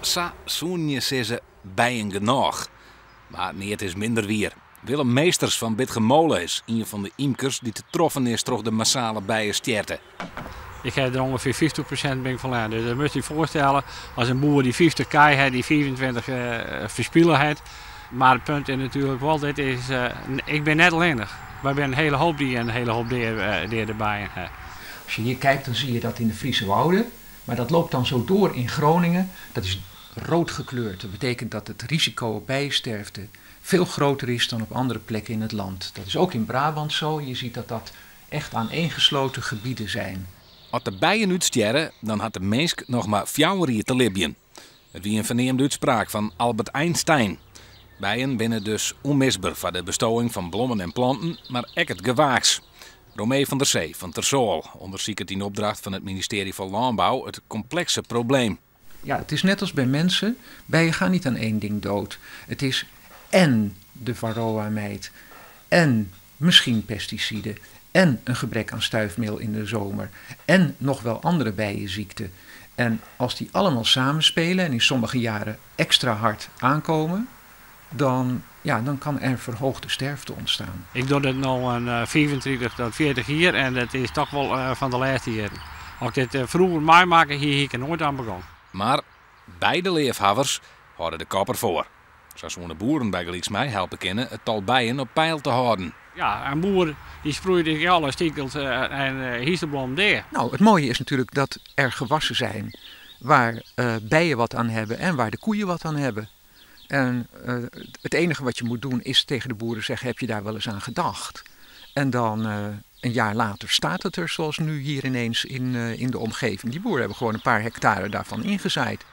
Sa zoenje ze bijen genoeg. Maar nee, het is minder weer. Willem Meesters van Bitgemolen is een van de imkers die te troffen is door de massale bijensterten. Ik heb er ongeveer 50% ben ik van. Dus dat moet je voorstellen, als een boer die 50 kaai heeft, die 24 verspielen heeft. Maar het punt is natuurlijk wel, ik ben net alleenig. Wij zijn een hele hoop die en een hele hoop die erbij hebben. Als je hier kijkt, dan zie je dat in de Friese wouden. Maar dat loopt dan zo door in Groningen. Dat is rood gekleurd. Dat betekent dat het risico op bijensterfte veel groter is dan op andere plekken in het land. Dat is ook in Brabant zo. Je ziet dat dat echt aaneengesloten gebieden zijn. Als de bijen uitsterren, dan had de mens nog maar 4 jaar te libben. Het wie een verneemde uitspraak van Albert Einstein. Bijen binnen dus onmisbaar voor de bestowing van bloemen en planten, maar ook het gewaaks. Romee van der Zee van Tersool onderzoekt het in opdracht van het ministerie van Landbouw het complexe probleem. Ja, het is net als bij mensen. Bijen gaan niet aan één ding dood. Het is en de varroa-mijt en misschien pesticiden en een gebrek aan stuifmeel in de zomer en nog wel andere bijenziekten. En als die allemaal samenspelen en in sommige jaren extra hard aankomen, dan kan er verhoogde sterfte ontstaan. Ik doe dit nu een 25 tot 40 jaar en dat is toch wel van de laatste jaren. Als ik dit vroeger meemaken, hier ik er nooit aan begonnen. Maar beide leefhouders houden de kopper voor. Zo zo'n boeren bij Gelijksmij helpen kennen het tal bijen op peil te houden. Ja, een boer die sproeit in alle stiekels en hiesterblom daar. Nou, het mooie is natuurlijk dat er gewassen zijn waar bijen wat aan hebben en waar de koeien wat aan hebben. En het enige wat je moet doen is tegen de boeren zeggen, heb je daar wel eens aan gedacht? En dan een jaar later staat het er zoals nu hier ineens in de omgeving. Die boeren hebben gewoon een paar hectare daarvan ingezaaid.